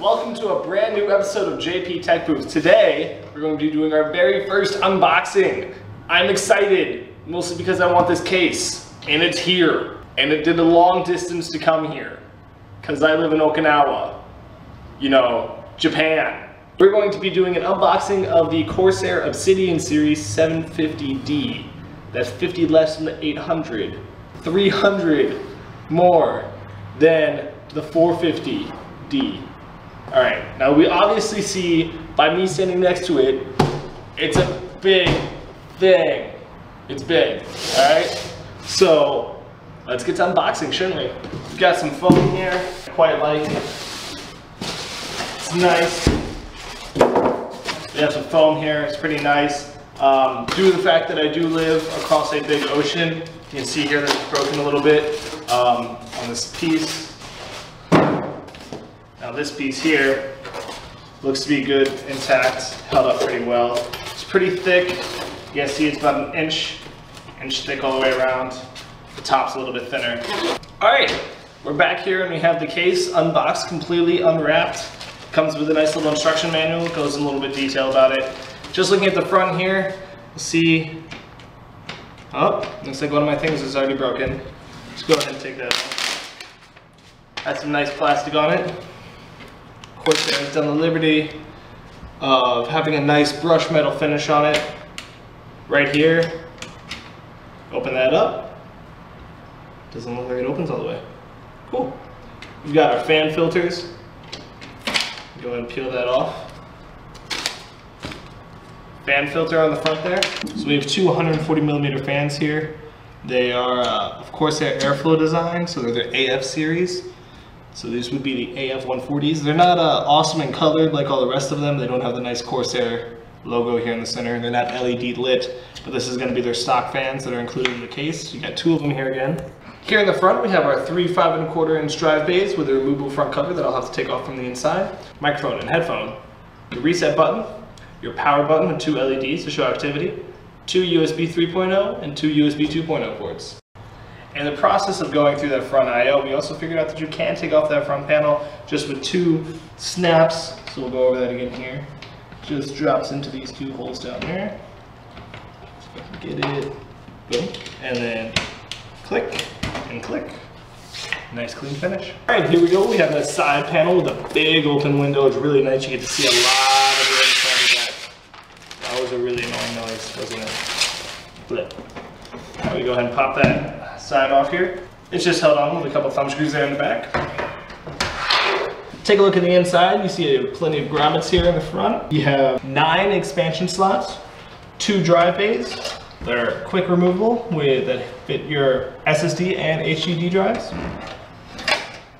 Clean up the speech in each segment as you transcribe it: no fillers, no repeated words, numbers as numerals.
welcome to a brand new episode of JP Tech Booth. Today, we're going to be doing our very first unboxing. I'm excited, mostly because I want this case, and it's here. And it did a long distance to come here, because I live in Okinawa, you know, Japan. We're going to be doing an unboxing of the Corsair Obsidian Series 750D. That's 50 less than the 800. 300 more than the 450D. Alright, now we obviously see, by me standing next to it, it's a big thing. It's big, alright? So, let's get to unboxing, shouldn't we? We've got some foam here, I quite like it. It's nice. We have some foam here, it's pretty nice. Due to the fact that I do live across a big ocean, you can see here that it's broken a little bit on this piece. Now this piece here looks to be good, intact, held up pretty well. It's pretty thick. You guys see it's about an inch thick all the way around. The top's a little bit thinner. All right, we're back here and we have the case unboxed, completely unwrapped. Comes with a nice little instruction manual, goes in a little bit of detail about it. Just looking at the front here, you'll see, oh, looks like one of my things is already broken. Let's go ahead and take that off. Has some nice plastic on it. Corsair has done the liberty of having a nice brush metal finish on it. Right here, open that up. Doesn't look like it opens all the way. Cool. We've got our fan filters. Go ahead and peel that off. Fan filter on the front there. So we have two 140mm fans here. They are of course they're airflow design, so they're the AF series. So these would be the AF 140s. They're not awesome and colored like all the rest of them. They don't have the nice Corsair logo here in the center. They're not LED lit, but this is going to be their stock fans that are included in the case. You got two of them here again. Here in the front we have our three 5 1/4 inch drive bays with a removable front cover that I'll have to take off from the inside. Microphone and headphone. The reset button. Your power button and two LEDs to show activity. Two USB 3.0 and two USB 2.0 ports. In the process of going through that front I/O, we also figured out that you can take off that front panel just with two snaps. So we'll go over that again here. Just drops into these two holes down there. So if I can get it, boom, and then click and click. Nice clean finish. All right, here we go. We have that side panel with a big open window. It's really nice. You get to see a lot of the inside of that. That was a really annoying noise, wasn't it? Flip. Now we go ahead and pop that side off here. It's just held on with a couple thumb screws there in the back. Take a look at the inside. You see plenty of grommets here in the front. You have 9 expansion slots, 2 drive bays. They're quick removable that fit your SSD and HDD drives.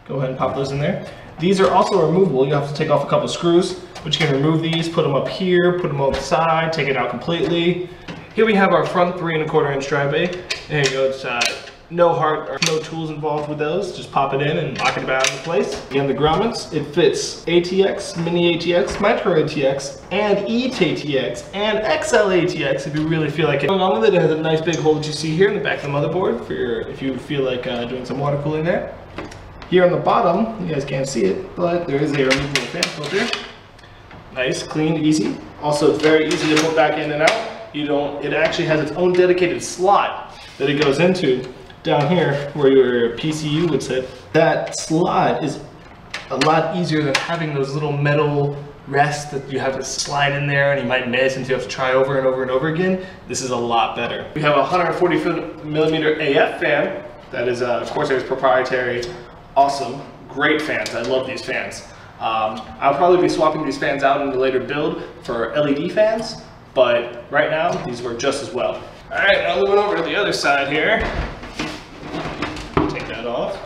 Go ahead and pop those in there. These are also removable. You have to take off a couple screws, but you can remove these, put them up here, put them on the side, take it out completely. Here we have our front 3 1/4 inch drive bay. There you go. It's no heart or no tools involved with those. Just pop it in and lock it back into place. Again, the grommets, it fits ATX, mini ATX, micro ATX, and EATX, and XL ATX if you really feel like it. Going on with it, it has a nice big hole that you see here in the back of the motherboard for if you feel like doing some water cooling there. Here on the bottom, you guys can't see it, but there is a removable fan filter. Nice, clean, easy. Also, it's very easy to put back in and out. It actually has its own dedicated slot that it goes into down here where your PCU would sit. That slot is a lot easier than having those little metal rests that you have to slide in there and you might miss and you have to try over and over and over again. This is a lot better. We have a 140mm AF fan that is Corsair's proprietary, awesome, great fans. I love these fans. I'll probably be swapping these fans out in the later build for LED fans, but right now these work just as well. All right, now moving over to the other side here. Take that off.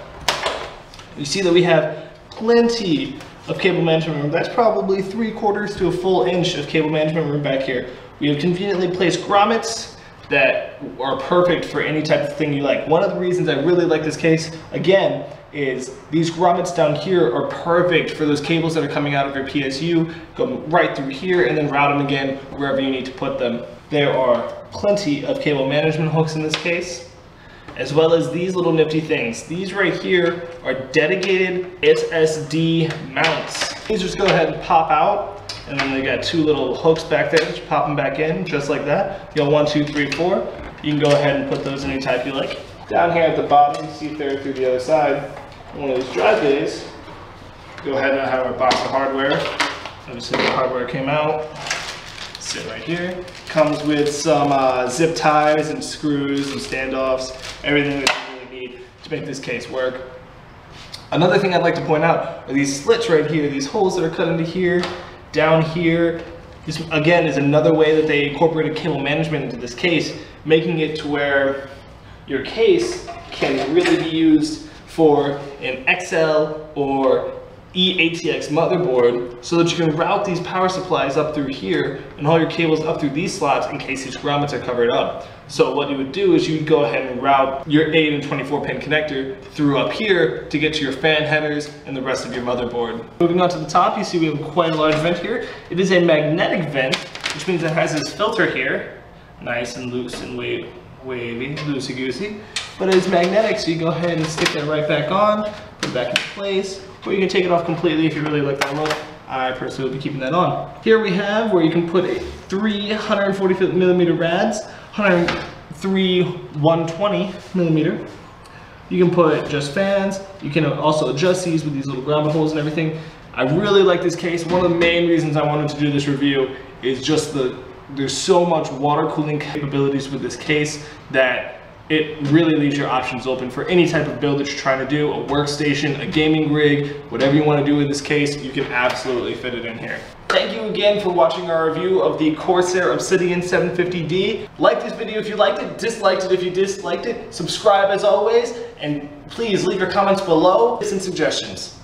You see that we have plenty of cable management room. That's probably 3/4 to a full inch of cable management room back here. We have conveniently placed grommets that are perfect for any type of thing you like. One of the reasons I really like this case, again, is these grommets down here are perfect for those cables that are coming out of your PSU. Go right through here and then route them again wherever you need to put them. There are plenty of cable management hooks in this case. as well as these little nifty things. These right here are dedicated SSD mounts. These just go ahead and pop out, and then they got two little hooks back there. Just pop them back in, just like that. You got 1, 2, 3, 4. You can go ahead and put those any type you like. Down here at the bottom, see if they're through the other side. One of these drive bays. Go ahead and have our box of hardware. Obviously the hardware came out. Sit right here. Comes with some zip ties and screws and standoffs. Everything that you really need to make this case work. Another thing I'd like to point out are these slits right here, these holes that are cut into here, down here. This again is another way that they incorporated cable management into this case, making it to where your case can really be used for an XL or eATX motherboard, so that you can route these power supplies up through here and all your cables up through these slots in case these grommets are covered up. So what you would do is you would go ahead and route your 8 and 24 pin connector through up here to get to your fan headers and the rest of your motherboard. Moving on to the top, you see we have quite a large vent here. It is a magnetic vent, which means it has this filter here, nice and loose and wavy, loosey-goosey. But it is magnetic, so you go ahead and stick that right back on, put it back into place, or you can take it off completely if you really like that look. I personally will be keeping that on. Here we have where you can put a 340mm rads, 103 120 millimeter. You can put just fans. You can also adjust these with these little grommet holes and everything. I really like this case. One of the main reasons I wanted to do this review is just there's so much water cooling capabilities with this case that it really leaves your options open for any type of build that you're trying to do, a workstation, a gaming rig, whatever you want to do in this case, you can absolutely fit it in here. Thank you again for watching our review of the Corsair Obsidian 750D. Like this video if you liked it, disliked it if you disliked it, subscribe as always, and please leave your comments below and suggestions.